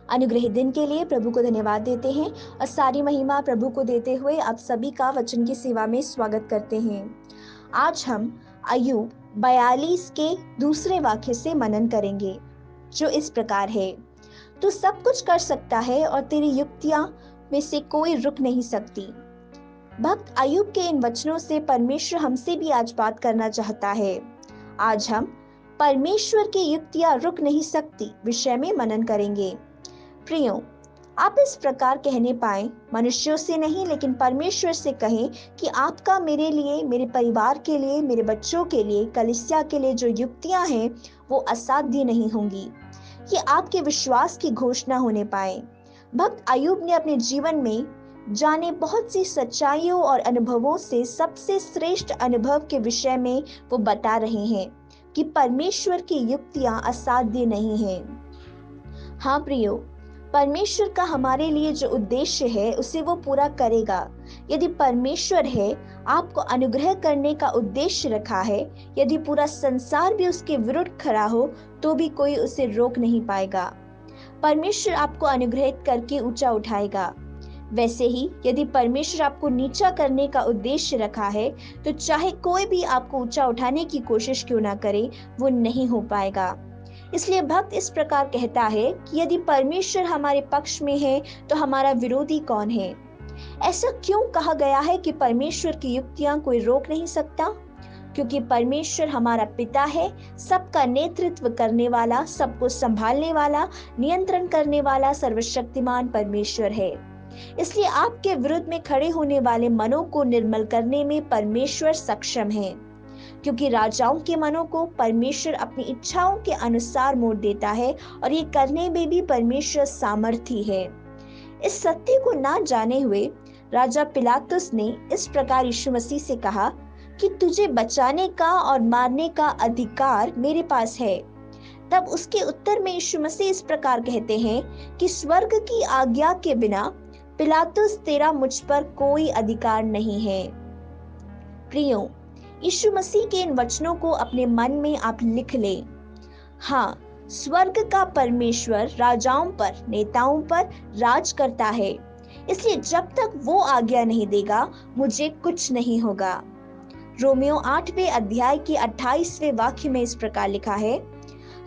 अनुग्रहित दिन के लिए प्रभु को धन्यवाद देते हैं और सारी महिमा प्रभु को देते हुए आप सभी का वचन की सेवा में स्वागत करते हैं। आज हम अय्यूब 42 के दूसरे वाक्य से मनन करेंगे, जो इस प्रकार है। तू सब कुछ कर सकता है और तेरी युक्तियां में से कोई रुक नहीं सकती। भक्त अय्यूब के इन वचनों से परमेश्वर हमसे भी आज बात करना चाहता है। आज हम परमेश्वर की युक्तियां रुक नहीं सकती विषय में मनन करेंगे। प्रियो, आप इस प्रकार कहने पाए, मनुष्यों से नहीं लेकिन परमेश्वर से कहें कि आपका मेरे लिए, मेरे परिवार के लिए, मेरे बच्चों के लिए, कलीसिया के लिए जो युक्तियां हैं वो असाध्य नहीं होंगी। ये आपके विश्वास की घोषणा होने पाए। भक्त अय्यूब ने अपने जीवन में जाने बहुत सी सच्चाइयों और अनुभवों से सबसे श्रेष्ठ अनुभव के विषय में वो बता रहे हैं कि परमेश्वर की युक्तियां असाध्य नहीं हैं। हाँ प्रियो, परमेश्वर का हमारे लिए जो उद्देश्य है उसे वो पूरा करेगा। यदि परमेश्वर है, आपको अनुग्रह करने का उद्देश्य रखा है, यदि पूरा संसार भी उसके विरुद्ध खड़ा हो तो भी कोई उसे रोक नहीं पाएगा। परमेश्वर आपको अनुग्रहित करके ऊंचा उठाएगा। वैसे ही यदि परमेश्वर आपको नीचा करने का उद्देश्य रखा है तो चाहे कोई भी आपको ऊंचा उठाने की कोशिश क्यों ना करे, वो नहीं हो पाएगा। इसलिए भक्त इस प्रकार कहता है कि यदि परमेश्वर हमारे पक्ष में है तो हमारा विरोधी कौन है। ऐसा क्यों कहा गया है कि परमेश्वर की युक्तियां कोई रोक नहीं सकता? क्योंकि परमेश्वर हमारा पिता है, सबका नेतृत्व करने वाला, सबको संभालने वाला, नियंत्रण करने वाला सर्वशक्तिमान परमेश्वर है। इसलिए आपके विरुद्ध में खड़े होने वाले मनों को निर्मल करने में परमेश्वर सक्षम है, क्योंकि राजाओं के मनों को परमेश्वर अपनी इच्छाओं के अनुसार मोड़ देता है और ये करने में भी परमेश्वर सामर्थी है। इस सत्य को ना जाने हुए राजा पिलातुस ने इस प्रकार यीशु मसीह से कहा कि तुझे बचाने का और मारने का अधिकार मेरे पास है। तब उसके उत्तर में यीशु मसीह इस प्रकार कहते हैं कि स्वर्ग की आज्ञा के बिना पिलातुस, तेरा मुझ पर कोई अधिकार नहीं है। प्रियो, यीशु मसीह के इन वचनों को अपने मन में आप लिख लें। हाँ, स्वर्ग का परमेश्वर राजाओं पर, नेताओं पर राज करता है। इसलिए जब तक वो आज्ञा नहीं देगा, मुझे कुछ नहीं होगा। रोमियो 8वें अध्याय के 28वें वाक्य में इस प्रकार लिखा है,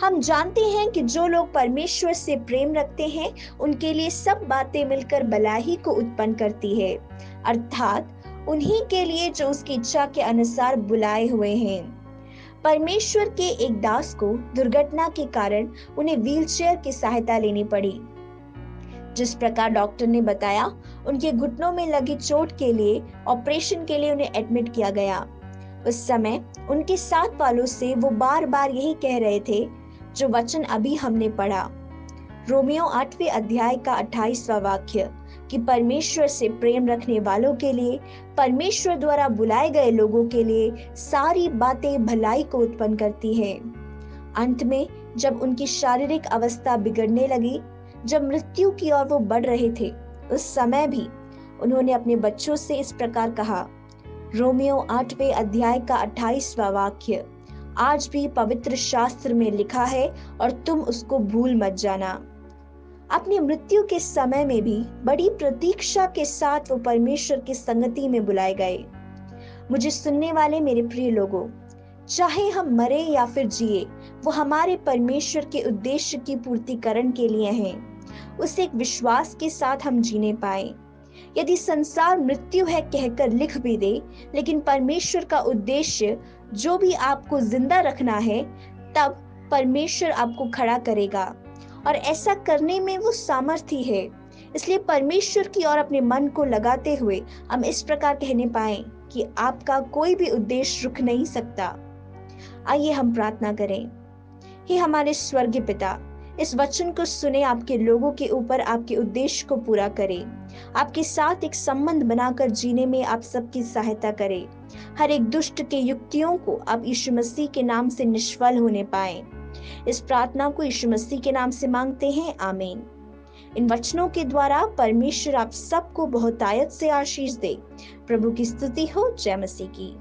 हम जानते हैं कि जो लोग परमेश्वर से प्रेम रखते हैं उनके लिए सब बातें मिलकर भलाई को उत्पन्न करती है, अर्थात उन्हीं के लिए जो उसकी इच्छा के अनुसार बुलाए हुए हैं। परमेश्वर के एक दास को दुर्घटना के कारण उन्हें व्हीलचेयर की सहायता लेनी पड़ी। जिस प्रकार डॉक्टर ने बताया, उनके घुटनों में लगी चोट के लिए ऑपरेशन के लिए उन्हें एडमिट किया गया। उस समय उनके साथ वालों से वो बार बार यही कह रहे थे जो वचन अभी हमने पढ़ा, रोमियो 8वें अध्याय का 28वां वाक्य, कि परमेश्वर से प्रेम रखने वालों के लिए, परमेश्वर द्वारा बुलाए गए लोगों के लिए सारी बातें भलाई को उत्पन्न करती हैं। अंत में जब उनकी शारीरिक अवस्था बिगड़ने लगी, जब मृत्यु की ओर वो बढ़ रहे थे, उस समय भी उन्होंने अपने बच्चों से इस प्रकार कहा, रोमियो 8वें अध्याय का 28वां वाक्य, आज भी पवित्र शास्त्र में लिखा है और तुम उसको भूल मत जाना। अपनी मृत्यु के समय में भी बड़ी प्रतीक्षा के साथ वो परमेश्वर की संगति में बुलाए गए। मुझे सुनने वाले मेरे प्रिय लोगों, चाहे हम मरे या फिर जिए, वो हमारे परमेश्वर के उद्देश्य की पूर्तिकरण के लिए हैं। उस एक विश्वास के साथ हम जीने पाए। यदि संसार मृत्यु है कहकर लिख भी दे, लेकिन परमेश्वर का उद्देश्य जो भी आपको जिंदा रखना है, तब परमेश्वर आपको खड़ा करेगा और ऐसा करने में वो सामर्थी है। इसलिए परमेश्वर की ओर अपने मन को लगाते हुए हम इस प्रकार कहने पाए कि आपका कोई भी उद्देश्य रुक नहीं सकता। आइए हम प्रार्थना करें। हे हमारे स्वर्गीय पिता, इस वचन को सुने आपके लोगों के ऊपर आपके उद्देश्य को पूरा करें। आपके साथ एक संबंध बनाकर जीने में आप सबकी सहायता करें। हर एक दुष्ट के युक्तियों को आप यीशु मसीह के नाम से निष्फल होने पाए। इस प्रार्थना को यीशु मसीह के नाम से मांगते हैं, आमीन। इन वचनों के द्वारा परमेश्वर आप सबको बहुतायत से आशीष दे। प्रभु की स्तुति हो। जय मसीह की।